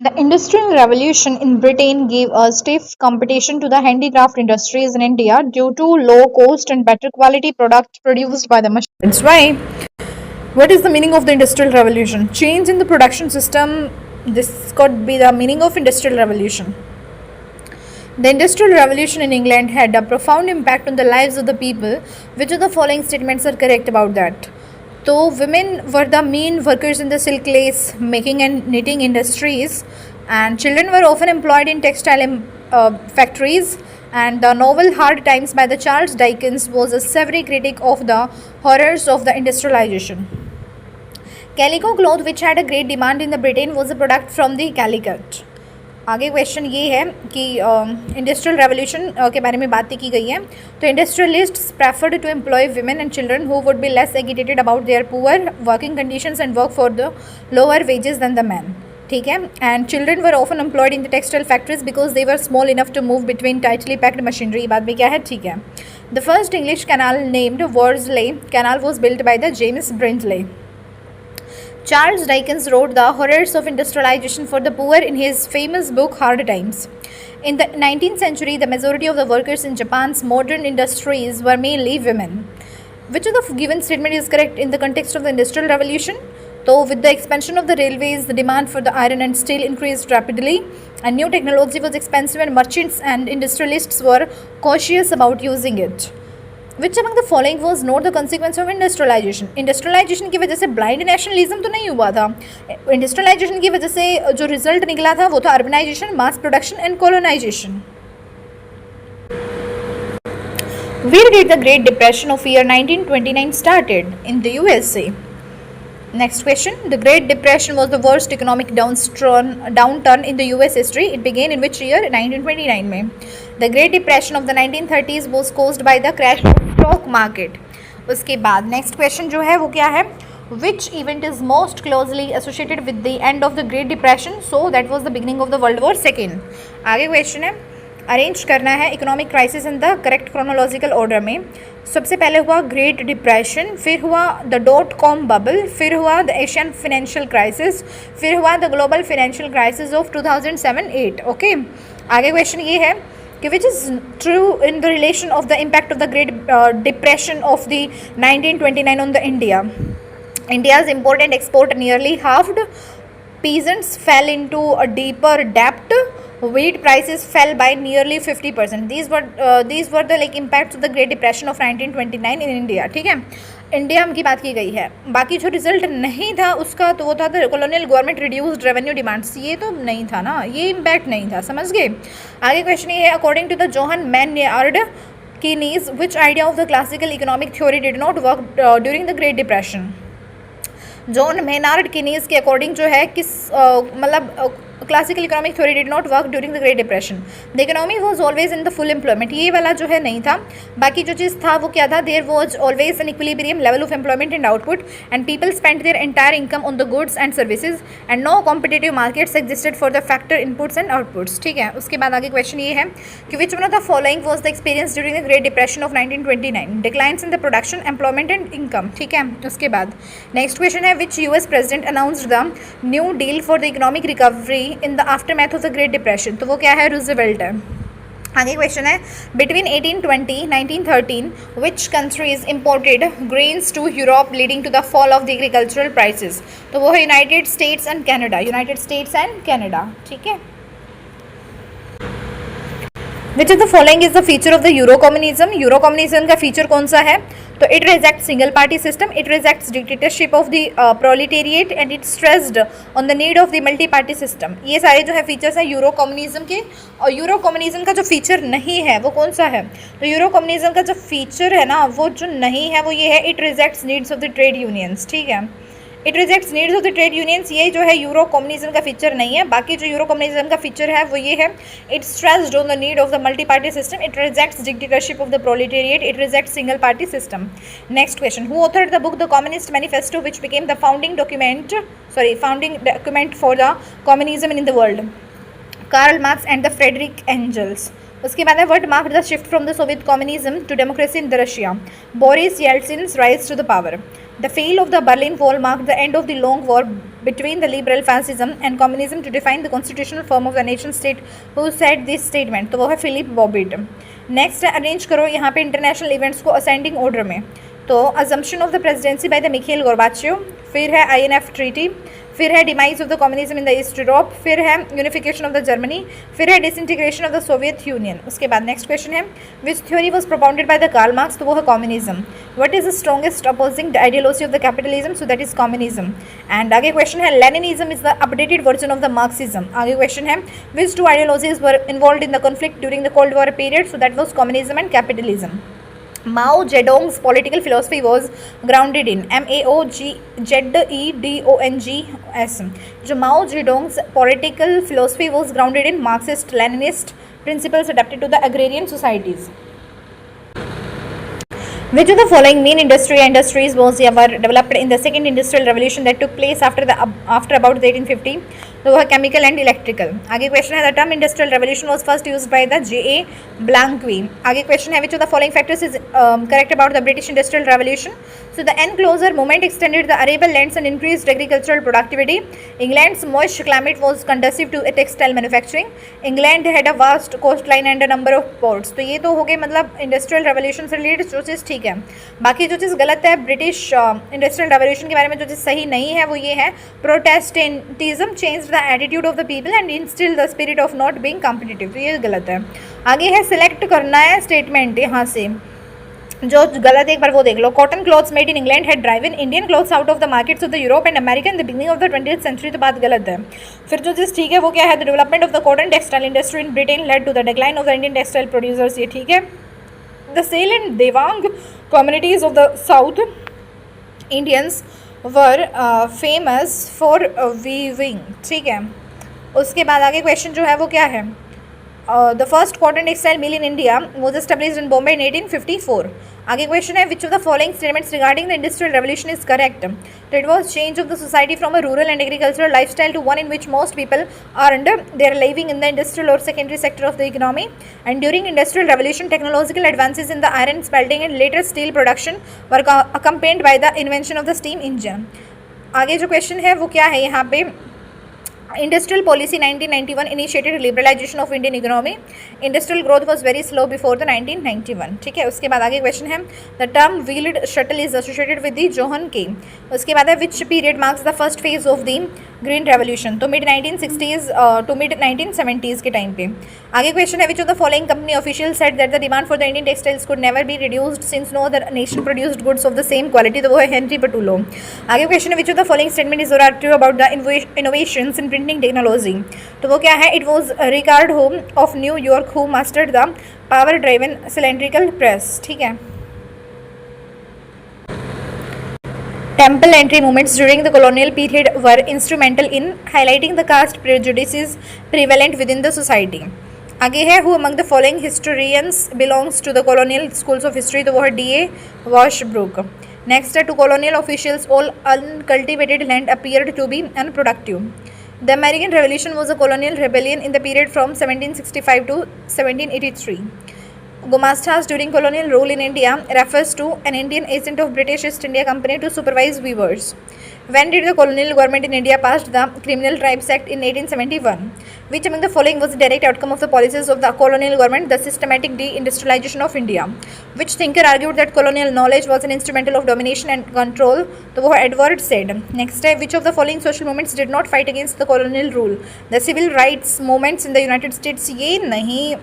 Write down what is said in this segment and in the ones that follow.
The Industrial Revolution in Britain gave a stiff competition to the handicraft industries in India due to low cost and better quality products produced by the machines. That's why. What is the meaning of the Industrial Revolution? Change in the production system. This could be the meaning of Industrial Revolution. The Industrial Revolution in England had a profound impact on the lives of the people. Which of the following statements are correct about that? So, women were the main workers in the silk lace making and knitting industries, and children were often employed in textile factories. And the novel Hard Times by the Charles Dickens was a severe critic of the horrors of the industrialization. Calico cloth, which had a great demand in the Britain, was a product from the Calicut. आगे question ये है कि industrial revolution के बारे में बातें की गई है. तो industrialists preferred to employ women and children who would be less agitated about their poor working conditions and work for the lower wages than the man. ठीक है. And children were often employed in the textile factories because they were small enough to move between tightly packed machinery. बाद में क्या है? ठीक है. The first English canal named Worsley canal was built by the James ब्रिंडले. Charles Dickens wrote the horrors of industrialization for the poor in his famous book Hard Times. In the 19th century, the majority of the workers in Japan's modern industries were mainly women. Which of the given statement is correct in the context of the Industrial Revolution? So, with the expansion of the railways, the demand for the iron and steel increased rapidly, and new technology was expensive, and merchants and industrialists were cautious about using it. Which among the following was not the consequence of industrialization? Industrialization की वजह से blind nationalism तो नहीं हुआ था. Industrialisation की वजह से जो रिजल्ट निकला था वो था urbanization, mass production and colonization. Where did the Great Depression of year 1929 started? In the USA. Next question. The Great Depression was the worst economic downturn in the US history. It began in which year? 1929 में. The Great Depression of the 1930s was caused by the crash of stock market. उसके बाद next question जो है वो क्या है? Which event is most closely associated with the end of the Great Depression? So that was the beginning of the World War II. आगे question है, arrange करना है economic crisis in the correct chronological order में. सबसे पहले हुआ great depression, फिर हुआ द डॉट कॉम बबल, फिर हुआ द एशियन फाइनेंशियल क्राइसिस, फिर हुआ the global financial crisis of 2007-8. Okay. आगे क्वेश्चन ये है कि which is true in the relation of the impact of the Great Depression of the 1929 on the India. India's import and export nearly halved. Peasants fell into a deeper debt. Wheat prices fell by nearly 50%. These were the impacts of the Great Depression of 1929 in India. ठीक है. India की बात की गई है. बाकी जो result नहीं था उसका तो वो था colonial government reduced revenue demands. ये तो नहीं था ना, ये इम्पैक्ट नहीं था. समझ गए. आगे क्वेश्चन ये है, according to the John Maynard Keynes which idea of the classical economic theory did not work during the Great Depression? John Maynard Keynes के अकॉर्डिंग जो है किस मतलब classical economic theory did not work during the Great Depression. The economy was always in the full employment. ये वाला जो है नहीं था. बाकी जो चीज़ था वो क्या था? There was always an equilibrium level of employment and output and people spend their entire income on the goods and services and no competitive markets existed for the factor inputs and outputs. ठीक है. उसके बाद आगे question ये है कि which one of the following was the experience during the Great Depression of 1929? Declines in the production, employment and income. ठीक है. उसके बाद नेक्स्ट क्वेश्चन है, which US president announced the New Deal for the economic recovery in the aftermath of the Great Depression? तो वो क्या है? Roosevelt है. आगे क्वेश्चन है, between 1820-1913 which countries imported grains to Europe leading to the fall of the agricultural prices? तो वो है United States and Canada. United States and Canada. ठीक है. Which of the following is the feature of the euro communism? Euro communism का feature कौन सा है? तो it reject single party system, it rejects dictatorship of the proletariat and it stressed on the need of the multi party system. ये सारे जो है features हैं यूरो कम्युनिज्म के. और यूरो कम्युनिज्म का जो फीचर नहीं है वो कौन सा है? तो यूरो कम्युनिज्म का जो फीचर है ना वो जो नहीं है वो ये है, it rejects needs of the trade unions. ठीक है. It rejects needs of the trade unions, ये जो है यूरो कम्युनिज्म का फीचर नहीं है. बाकी जो यूरो कम्युनिज्म का फीचर है वो ये है, it stressed on the need of the multi party system, it rejects dictatorship of the proletariat, it rejects single party system. Next question, who authored the book the Communist Manifesto which became the founding document for the communism in the world? Karl Marx and the Friedrich Engels. उसके बाद है what marked the shift from the Soviet communism to democracy in the Russia? Boris Yeltsin's rise to the power. The fall of the Berlin Wall marked the end of the long war between the liberal fascism and communism to define the constitutional form of the nation state. Who said this statement? तो वो है Philip बॉबिट. Next arrange करो यहाँ पे international events को ascending order में. तो assumption of the presidency by the Mikhail Gorbachev, फिर है INF ट्रीटी, फिर है demise of the communism in the east Europe, फिर है यूनिफिकेशन ऑफ द जर्मनी, फिर है disintegration of the Soviet Union. उसके बाद नेक्स्ट क्वेश्चन है which theory was propounded by the Karl Marx? तो वो है communism. What is the strongest opposing ideology of the capitalism? So that is communism. And आगे question है Leninism is the updated version of the Marxism. आगे question है which two ideologies were involved in the conflict during the cold war period? So that was communism and capitalism. Mao Zedong's political philosophy was grounded in MAOZEDONGS. जो Mao Zedong's political philosophy was grounded in Marxist-Leninist principles adapted to the agrarian societies. Which of the following main industries was were developed in the second industrial revolution that took place after about the 1850? तो वह chemical and electrical. आगे question है the term industrial revolution was first used by the J.A. Blanqui. आगे question है which of the following factors is correct about the British industrial revolution? So the enclosure movement extended the arable lands and increased agricultural productivity. England's moist climate was conducive to textile manufacturing. England had a vast coast line and a number of ports. तो ये तो हो गए मतलब industrial revolution से related जो चीज़ ठीक है. बाकी जो चीज़ गलत है ब्रिटिश इंडस्ट्रियल रेवोल्यूशन के बारे में जो चीज़ सही नहीं है वो ये है Protestantism change the attitude of the people and instil the spirit of not being competitive. तो ये गलत है. आगे है सिलेक्ट करना है स्टेटमेंट यहाँ से जो गलत है एक बार वो देख लो. Cotton clothes made in England had driven Indian clothes out of the markets of the Europe and America in the beginning of the 20th century. तो बात गलत है. फिर जो चीज़ ठीक है वो क्या है the development of the cotton textile industry in Britain led to the decline of the Indian textile producers. ये ठीक है. The Sale and Devang communities of the South Indians were famous for weaving. ठीक है. उसके बाद आगे क्वेश्चन जो है वो क्या है the first cotton textile mill in India was established in Bombay in 1854. आगे क्वेश्चन है which of the following statements regarding the industrial revolution is correct? तो it was change of the society from a rural and agricultural life style to one in which most people are under they are living in the industrial और secondary sector of the economy. And during industrial revolution technological advances in the iron smelting and later steel production were accompanied by the invention of the steam engine. आगे जो question है वो क्या है यहाँ पे Industrial policy 1991 initiated liberalization of Indian economy. Industrial growth was very slow before the 1991. ठीक है. उसके बाद आगे क्वेश्चन है the term wheeled shuttle is associated with the Johann K. उसके बाद है which period marks the first phase of the green revolution? तो mid 1960s to mid 1970s के टाइम पे. आगे क्वेश्चन है which of the following company officials said that the demand for the Indian textiles could never be reduced since no other nation produced goods of the same quality? तो वो है Henry पटुलो. आगे question है which of the following statement is true about the innovations in printing technology? तो वो क्या है it was record home of new York who mastered the power driven cylindrical press. ठीक है. Temple entry movements during the colonial period were instrumental in highlighting the caste prejudices prevalent within the society. आगे है who among the following historians belongs to the colonial schools of history? तो वो है D.A. Washbrook. Next है to colonial officials all uncultivated land appeared to be unproductive. The American Revolution was a colonial rebellion in the period from 1765 to 1783. Gumastas during colonial rule in India refers to an Indian agent of British East India Company to supervise weavers. When did the colonial government in India passed the Criminal Tribes Act in 1871? Which among the following was the direct outcome of the policies of the colonial government? The systematic deindustrialization of India. Which thinker argued that colonial knowledge was an instrumental of domination and control? तो वो Edward said. Next है which of the following social movements did not fight against the colonial rule? The civil rights movements in the United States. ये नहीं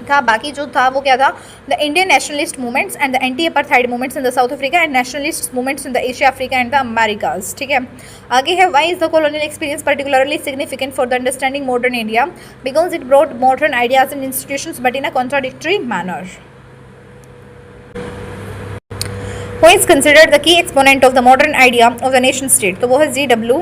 था. बाकी जो था वो क्या था the Indian nationalist movements and the anti apartheid movements in the South Africa and nationalist movements in the Asia Africa and the Americas. ठीक है. आगे है why is the colonial experience particularly significant for the understanding modern India? Because it brought modern ideas and institutions but in a contradictory manner. Who is considered the key exponent of the modern idea of the nation state? तो वो है G.W.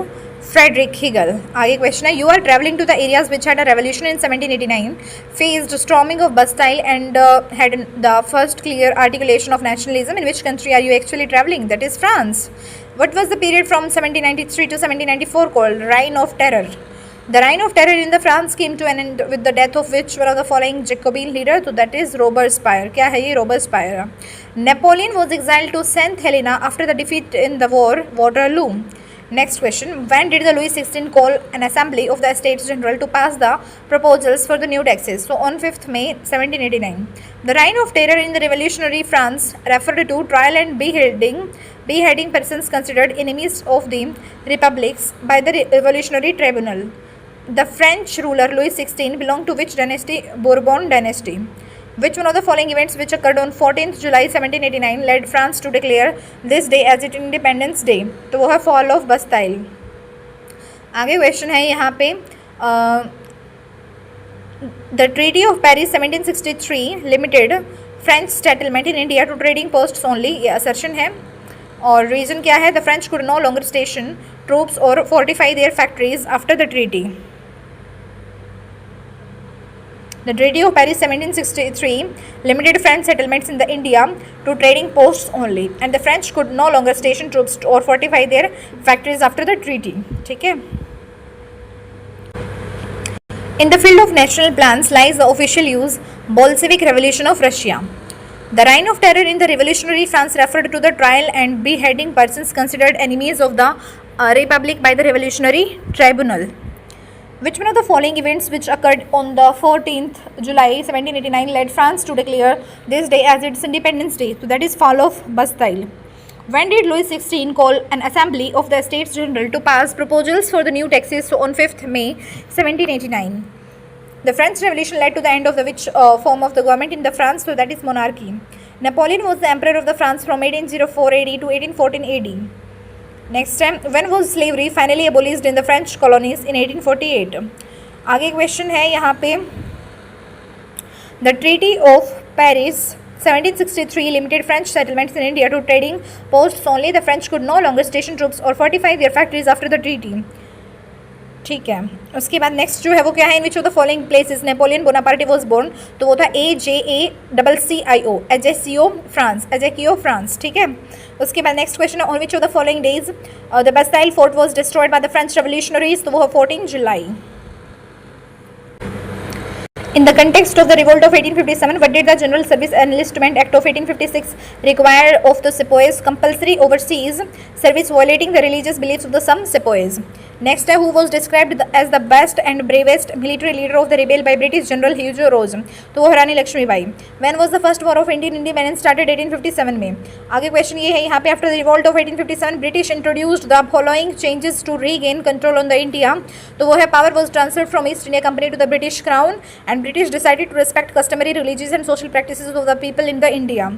Frederick Hegel. आगे question है you are traveling to the areas which had a revolution in 1789, faced storming of Bastille and had the first clear articulation of nationalism. In which country are you actually traveling? That is France. What was the period from 1793 to 1794 called Reign of Terror? The reign of terror in the France came to an end with the death of which one of the following Jacobin leader? तो that is Robespierre. क्या है ये? Robespierre. Napoleon was exiled to Saint Helena after the defeat in the war Waterloo. Next question. When did the Louis XVI call an assembly of the States General to pass the proposals for the new taxes? So on 5th May 1789. The reign of terror in the revolutionary France referred to trial and beheading persons considered enemies of the republics by the revolutionary tribunal. The French ruler Louis XVI belonged to which dynasty? Bourbon dynasty. Which one of the following events which occurred on 14th July 1789 led France to declare this day as its Independence Day? तो वो है fall of बस्टाइल. आगे question है यहाँ पे the treaty of Paris 1763 limited French settlement in India to trading posts only. ये assertion है और रीजन क्या है? The French could no longer station troops और fortify their factories after the treaty. The Treaty of Paris 1763 limited French settlements in the India to trading posts only, and the French could no longer station troops or fortify their factories after the treaty. ठीक है. In the field of national plans lies the official use Bolshevik Revolution of Russia. The reign of terror in the revolutionary France referred to the trial and beheading persons considered enemies of the Republic by the revolutionary tribunal. Which one of the following events which occurred on the 14th July 1789 led France to declare this day as its Independence Day? So that is fall of Bastille. When did Louis XVI call an assembly of the States General to pass proposals for the new taxes? So on 5th May 1789. The French Revolution led to the end of the which form of the government in the France? So that is monarchy. Napoleon was the emperor of the France from 1804 AD to 1814 AD. Next time when was slavery finally एबोलिश्ड in the French colonies इन 1848. आगे question है यहाँ पे the treaty of Paris 1763 limited French settlements in India to trading posts only. The French could no longer station troops or fortify their factories after the treaty. ठीक है. उसके बाद next जो है वो क्या है? In which of the following places Napoleon Bonaparte was born? तो वो था AJACCIO एजेसियो फ्रांस, एजेकियो फ्रांस. ठीक है. उसके बाद नेक्स्ट क्वेश्चन है on which of the following days the Bastille fort was destroyed by the French revolutionaries? तो वो है 14 जुलाई. In the context of the revolt of 1857, what did the General Service Enlistment Act of 1856 require of the sepoys? Compulsory overseas service violating the religious beliefs of the some sepoys. Next, who was described as the best and bravest military leader of the rebel by British General Hugo Rose? तो वो रानी Lakshmibai. When was the first war of Indian independence started? 1857 में. आगे question ये है यहाँ पे after the revolt of 1857 British introduced the following changes to regain control on the India. तो वो है power was transferred from East India Company to the British Crown and British decided to respect customary religious and social practices of the people in the India.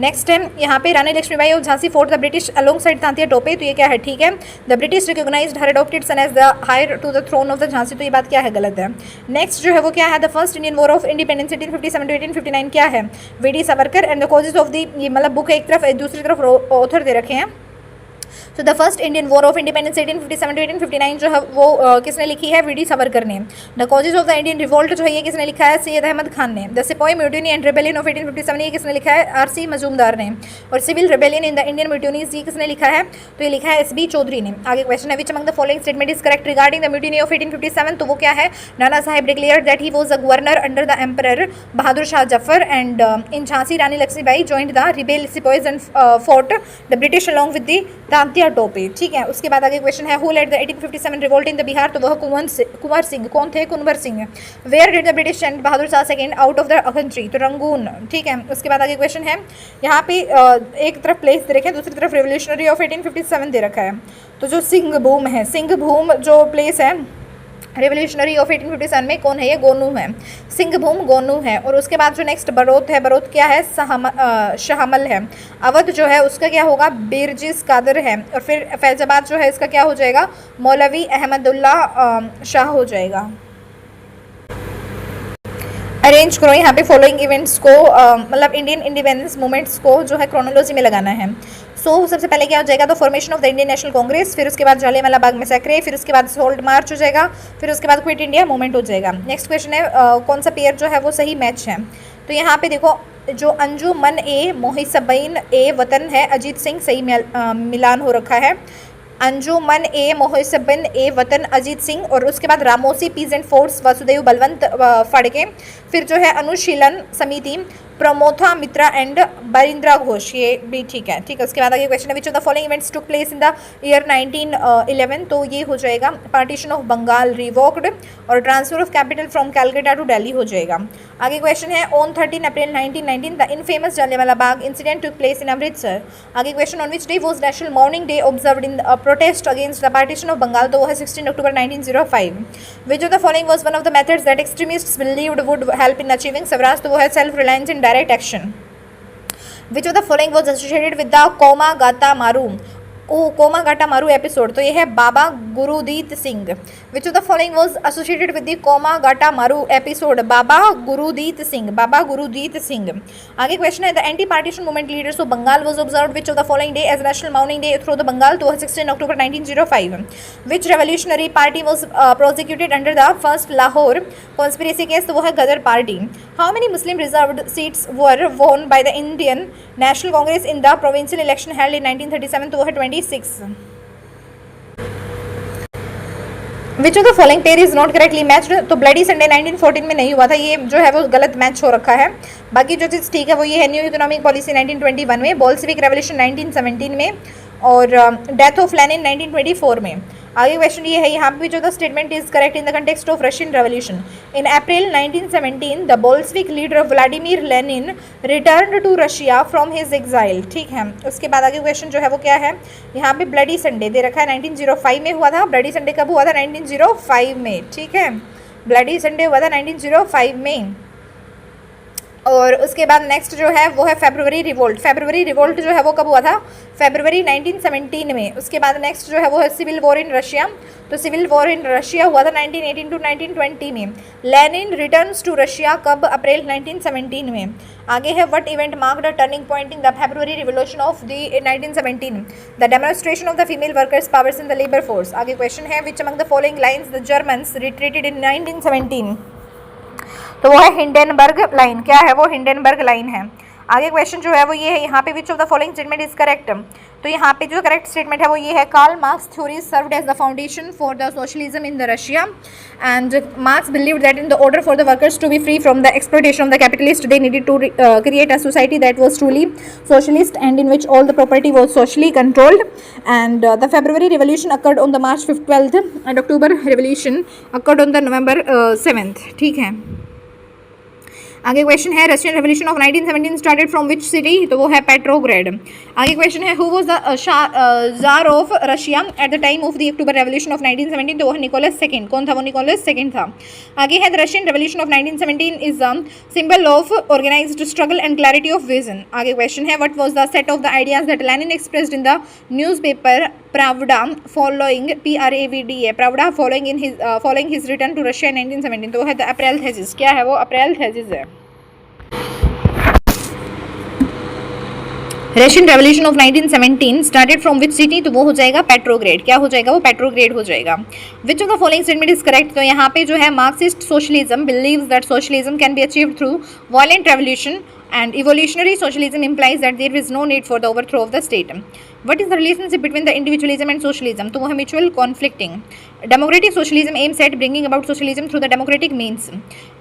Next है यहाँ पे रानी Lakshmibai of Jhansi fought the British alongside Tantia Tope. तो ये क्या है? ठीक है. The British recognized her adopted son as the heir to the throne of the Jhansi. तो ये बात क्या है? गलत है. नेक्स्ट जो है वो क्या है? The first Indian war of independence 1857 to 1859 क्या है? VD. Savarkar and the causes of the, ये मतलब बुक एक तरफ दूसरी तरफ ऑथर दे रखे हैं. तो the first Indian war of independence 1857 to 1859 जो है वो किसने लिखी है? वी.डी. सावरकर ने. The causes of the Indian revolt जो है ये किसने लिखा है? सैयद अहमद खान ने. द सिपाही म्यूटिनी एंड रिबेलियन ऑफ 1857 ये किसने लिखा है? आर.सी. मजूमदार ने. और civil rebellion in the Indian mutinies ये किसने लिखा है? तो ये लिखा है एस.बी. चौधरी ने. आगे क्वेश्चन है which among the following statement is correct regarding the mutiny of 1857? तो वो क्या है? Nana Saheb declared that he was a governor under the emperor Bahadur Shah Zafar and in Jhansi Rani Lakshmibai joined the rebel sipahis and fought the British along with the Tantia Tope. ठीक है. उसके बाद आगे question है who led the 1857 revolt in the Bihar? तो वह कुंवर सिंह. कौन थे? Kunwar Singh. Where did the British send Bahadur Shah second out of the country? तो रंगून. ठीक है. उसके बाद आगे क्वेश्चन है यहाँ पे एक तरफ प्लेस दे रखे हैं, दूसरी तरफ रेवोल्यूशनरी ऑफ 1857 दे रखा है. तो जो सिंहभूम है, सिंहभूम जो प्लेस है रेवोल्यूशनरी ऑफ 1857 में कौन है? ये गोनू है. सिंहभूम गोनू है. और उसके बाद जो नेक्स्ट बरोत है, बरोत क्या है? शाहमल है. अवध जो है उसका क्या होगा? बिरजिस कादर है. और फिर फैजाबाद जो है इसका क्या हो जाएगा? मौलवी अहमदुल्ला शाह हो जाएगा. अरेंज करो यहाँ पे फॉलोइंग इवेंट्स को, मतलब इंडियन इंडिपेंडेंस मूवमेंट्स को जो है क्रोनोलॉजी में लगाना है. सो सबसे पहले क्या हो जाएगा? तो formation of the Indian National Congress, फिर उसके बाद जालियांवाला बाग मैसेक्रे, फिर उसके बाद सोल्ट मार्च हो जाएगा, फिर उसके बाद क्विट इंडिया मूवमेंट हो जाएगा. नेक्स्ट क्वेश्चन है कौन सा पेयर जो है वो सही मैच है? तो यहाँ पे देखो जो अंजुमन ए मोहिसबैन ए वतन है अजीत सिंह, सही मिलान हो रखा है. अंजुमन ए मोहसिबिन ए वतन अजीत सिंह, और उसके बाद रामोसी पीजेंट फोर्स वासुदेव बलवंत फड़के, फिर जो है अनुशीलन समिति प्रमोथा मित्रा एंड बरिंद्रा घोष, ये भी ठीक है। ठीक है, उसके बाद आगे क्वेश्चन है which of the following events took place in the year 1911, तो ये हो जाएगा पार्टीशन ऑफ बंगाल रिवोक्ड और transfer of capital from Calcutta to Delhi हो जाएगा। आगे क्वेश्चन है on 13 April 1919 the infamous Jallianwala Bagh incident took place in Amritsar. आगे question on which day was national mourning day observed in protest against the partition of Bengal, तो वो है 16 October 1905। Which of the following was one of the methods that extremists believed would help in achieving swaraj, तो वो है self reliance in direct action. Which of the following was associated with the Komagata Maru, Komagata Maru episode, तो ये है Baba Gurdit Singh. Which of the following was associated with the Komagata Maru episode, Baba Gurdit Singh, Baba Gurdit Singh. आगे question है the anti partition movement leaders of Bengal was observed which of the following day as national mourning day through the Bengal, तो 16 October 1905। Which revolutionary party was prosecuted under the first Lahore conspiracy case, तो वो है Ghadar party. How many Muslim reserved seats were won by the Indian National Congress in the provincial election held in 1937, तो वो है 26। Which of the following pair is not correctly matched, तो bloody Sunday 1914 में नहीं हुआ था, ये जो है वो गलत मैच हो रखा है। बाकी जो चीज़ ठीक है वो ये है न्यू इकोनॉमिक पॉलिसी 1921 में, बोल्शेविक रेवोल्यूशन 1917 में और डेथ ऑफ लेनिन 1924 में। आगे क्वेश्चन ये है यहाँ पे जो the statement is correct in the context of Russian revolution. In April 1917 the Bolshevik leader Vladimir Lenin returned to Russia from his exile. ठीक है, उसके बाद आगे क्वेश्चन जो है वो क्या है, यहाँ पे ब्लडी संडे दे रखा है 1905 में हुआ था। ब्लडी संडे कब हुआ था? 1905 में। ठीक है, ब्लडी संडे हुआ था 1905 में। और उसके बाद नेक्स्ट जो है वो है फेब्रुवरी रिवोल्ट। फेब्रुवरी रिवोल्ट जो है वो कब हुआ था? फेब्रुवरी 1917 में। उसके बाद नेक्स्ट जो है वो है सिविल वॉर इन रशिया, तो सिविल वॉर इन रशिया हुआ था 1918 टू 1920 में। लेनिन रिटर्न्स टू रशिया कब? अप्रैल 1917 में। आगे है what event marked a turning point in the February revolution of the 1917? The demonstration of the female workers powers in the labour force. आगे question है which among the following lines the Germans retreated in 1917? तो वो है Hindenburg line. क्या है वो? Hindenburg line है। आगे क्वेश्चन जो है वो ये है यहाँ पे विच of the following statement is correct? तो यहाँ पे जो करेक्ट स्टेटमेंट है वो ये है Karl Marx theory served as the foundation for the socialism in the Russia and Marx believed that in the order for the workers to be free from the exploitation of the capitalist they needed to create a society that was truly socialist and in which all the property was socially controlled and the February revolution occurred on the March 12th and October revolution occurred on the November 7th। ठीक है, आगे question है Russian revolution of 1917 started from which city? तो वो है पेट्रोग्रेड। आगे question है who was the jar of Russia at the time of the October revolution of 1917? तो वो है निकोलस सेकंड। कौन था वो? निकोलस सेकंड था। आगे है the Russian revolution of 1917 is the symbol of organised struggle and clarity of vision. आगे क्वेश्चन है what was the set of the ideas that Lenin expressed in the newspaper Pravda following PRAVDA Pravda following his return to Russia in 1917? तो वो है the April thesis. क्या है वो? अप्रैल thesis है। Russian revolution of 1917 started from which city? तो वो हो जाएगा पेट्रोग्रेड। क्या हो जाएगा वो? पेट्रोग्रेड हो जाएगा। विच of the following statement is correct? तो यहाँ पे जो है Marxist socialism believes that socialism can be achieved through violent revolution and evolutionary socialism implies that there is no need for the overthrow of the state. What is the relationship between the individualism and socialism? तो वो है mutual conflicting. Democratic socialism aims at bringing about socialism through the democratic means.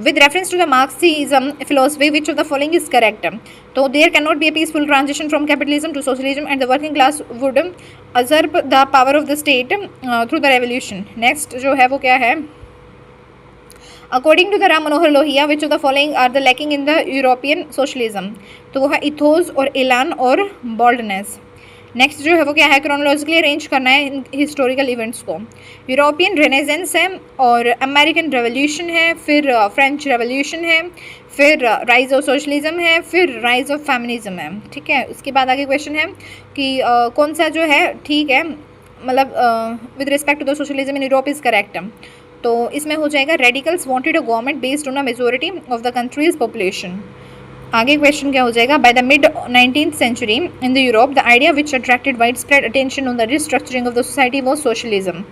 With reference to the Marxism philosophy, which of the following is correct? तो there cannot be a peaceful transition from capitalism to socialism and the working class would usurp the power of the state through the revolution. Next जो है वो क्या है? According to the Ram Manohar Lohia, which of the following are the lacking in the European socialism? तो वो है ethos और एलान और बोल्डनेस। नेक्स्ट जो है वो क्या है? क्रोनोलॉजिकली अरेंज करना है इन हिस्टोरिकल इवेंट्स को। यूरोपियन रेनेसेंस है और अमेरिकन रेवोल्यूशन है, फिर फ्रेंच रेवोल्यूशन है, फिर राइज ऑफ सोशलिज्म है, फिर राइज ऑफ फेमिनिज्म है। ठीक है, उसके बाद आगे क्वेश्चन है कि कौन सा जो है ठीक है, मतलब with respect to the socialism in Europe is correct. तो इसमें हो जाएगा radicals wanted a government based on a majority of the country's population. आगे क्वेश्चन क्या हो जाएगा? By the mid 19th century in the Europe the idea which attracted wide spread attention on the restructuring of the society was socialism.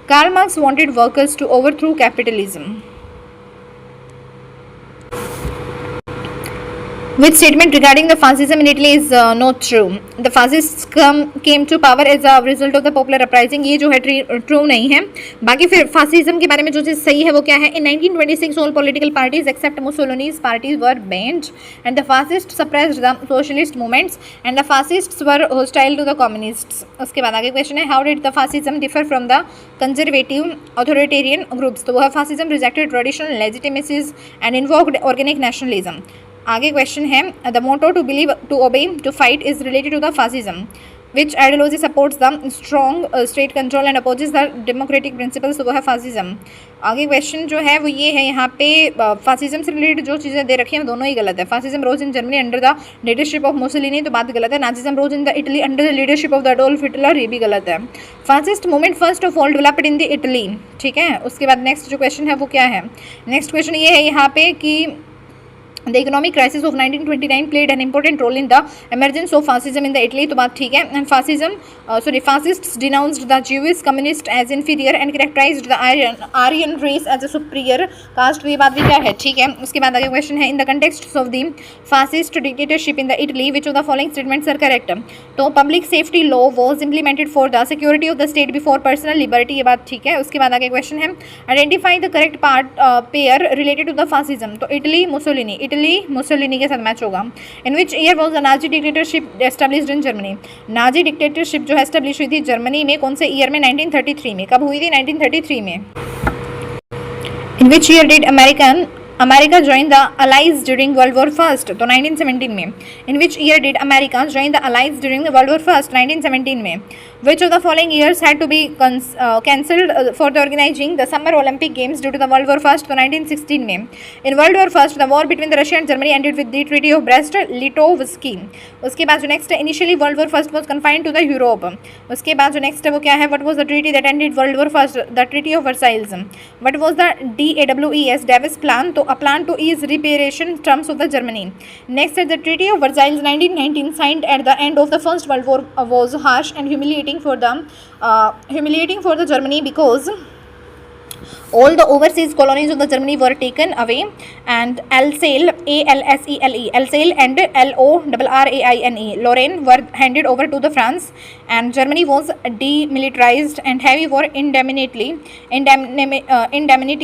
Karl Marx wanted workers to overthrow capitalism. Which statement regarding the fascism in Italy is not true? The fascists came to power as a result of the popular uprising. ये जो है true नहीं है. बाकी फिर fascism के बारे में जो चीज़ सही है वो क्या है? In 1926 all political parties except Mussolini's parties were banned and the fascists suppressed the socialist movements and the fascists were hostile to the communists. उसके बाद आगे क्वेश्चन है, how did the fascism differ from the conservative authoritarian groups? तो वह fascism rejected traditional legitimacies and invoked organic nationalism. आगे question है, the motto to believe to obey to fight is related to the fascism. Which ideology supports the strong state control and opposes the democratic principles. वो है fascism. आगे question जो है वो ये है, यहाँ पे फासिज्म से रिलेटेड जो चीज़ें दे रखी हैं दोनों ही गलत है. Fascism rose in Germany under the leadership of Mussolini, तो बात गलत है. Nazism rose in the Italy under the leadership of the Adolf Hitler, ये भी गलत है. Fascist movement first of all developed in the Italy. ठीक है. उसके बाद नेक्स्ट जो क्वेश्चन है वो क्या है? नेक्स्ट क्वेश्चन ये है यहाँ पे कि The economic crisis of 1929 played an important role in the emergence of fascism in the Italy. तो बात ठीक है. And fascists denounced the Jewish communists as inferior and characterized the Aryan race as a superior caste. तो ये बात भी क्या है? ठीक है. उसके बाद आगे क्वेश्चन है, in the context of the fascist dictatorship in the Italy, which of the following statements are correct? तो public safety law was implemented for the security of the state before personal liberty. ये बात ठीक है. उसके बाद आगे question है, identify the correct pair related to the fascism. तो इटली मुसोलिनी के साथ मैच होगा. In which year was the Nazi dictatorship established in Germany. Nazi dictatorship जो है एस्टेब्लिश हुई थी जर्मनी में कौन से ईयर में? 1933 में. कब हुई थी? 1933 में. In which year did America joined the Allies during World War First. तो 1917 में. In which year did America join the Allies during the World War First? 1917 में. Which of the following years had to be cancelled for the organizing the Summer Olympic Games due to the World War First? तो 1916 में. In World War First, the war between the Russia and Germany ended with the Treaty of Brest-Litovsk. उसके बाद जो next है, initially World War First was confined to the Europe. उसके बाद जो next है वो क्या है? What was the treaty that ended World War First? The Treaty of Versailles. What was the DAWES Davis plan? तो a plan to ease reparation terms of the Germany. Next is the Treaty of Versailles 1919 signed at the end of the First World War was harsh and humiliating for the Germany because all the overseas colonies of the Germany were taken away and Alsace, Alsace and Lorraine, Lorraine were handed over to the France and Germany was demilitarized and heavy war indemnity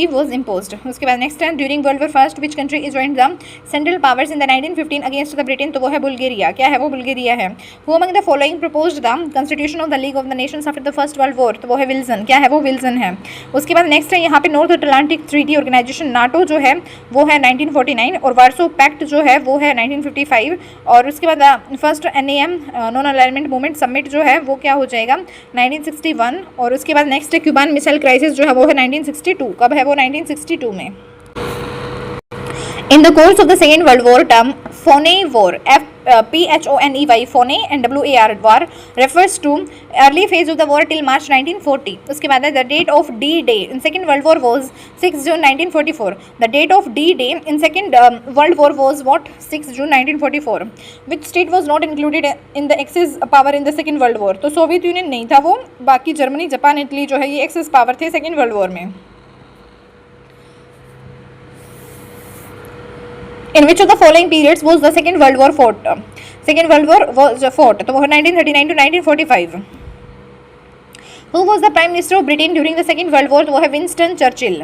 was imposed. उसके बाद next time during World War First which country is joined the Central Powers in the 1915 against the Britain? तो वो है Bulgaria. क्या है वो? Bulgaria है. Who among the following proposed the Constitution of the League of the Nations after the First World War? तो वो है विल्सन. क्या है वो? विल्सन है. उसके बाद नेक्स्ट है यहाँ पे North Atlantic Treaty Organisation NATO जो है वो है 1949 और वार्सो पैक्ट जो है वो है 1955 और उसके बाद first NAM non alignment movement summit जो है वो क्या हो जाएगा? 1961 और उसके बाद नेक्स्ट है क्यूबान मिसाइल क्राइसिस जो है वो है 1962. कब है वो? 1962 में. In the course of the Second World War, term Phoney War, PHONEY, Phoney and WAR, war refers to early phase of the war till March 1940. उसके बाद the date of D-Day in Second World War was 6 June 1944. The date of D-Day in Second World War was what? 6 June 1944. Which state was not included in the Axis power in the Second World War? तो Soviet union नहीं था वो, बाकी Germany, Japan, Italy जो है ये axis power थे second world war में. In which of the following periods was the Second World War fought? Second World War was fought. तो वो 1939 to 1945. Who was the Prime Minister of Britain during the Second World War? तो वो है Winston Churchill.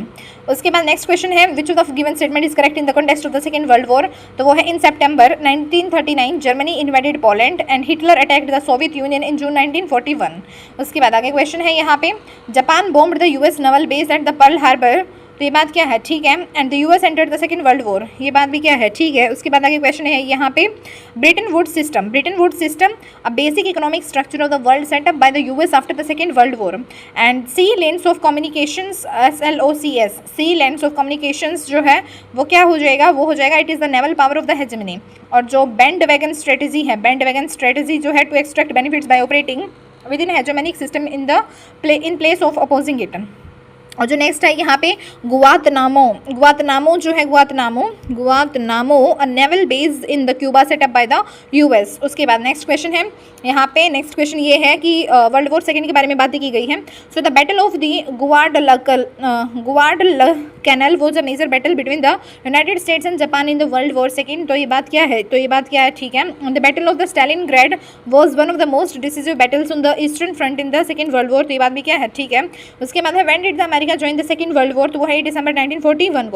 उसके बाद next question है, which of the given statement is correct in the context of the Second World War? तो वो है in September 1939 Germany invaded Poland and Hitler attacked the Soviet Union in June 1941. उसके बाद आगे question है यहाँ पे, Japan bombed the US naval base at the Pearl Harbor. तो ये बात क्या है? ठीक है. And the US entered the second world war. ये बात भी क्या है? ठीक है. उसके बाद आगे क्वेश्चन है यहाँ पे, Bretton Woods system a basic economic structure of the world setup by the US after the second world war. And sea lanes of communications SLOCS, sea lanes of communications जो है वो क्या हो जाएगा? वो हो जाएगा it is the naval power of the hegemony. और जो बैंड वैगन स्ट्रेटेजी जो है to extract benefits by operating within hegemonic system in place of opposing it. और जो नेक्स्ट है यहाँ पे गुआतनामो जो है Guantanamo a naval base in the Cuba setup by the US. उसके बाद नेक्स्ट क्वेश्चन है यहाँ पे, नेक्स्ट क्वेश्चन ये है कि वर्ल्ड वॉर सेकेंड के बारे में बातें की गई है. So the battle of the Guadalcanal canal was a major battle between the United States and Japan in the world war second. तो ये बात क्या है, ठीक है। The battle of the Stalingrad was one of the most decisive battles on the eastern front in the second world war. तो ये बात भी क्या है, ठीक है। उसके बाद है when did the America join the second world war. तो वो है दिसंबर 1941 को।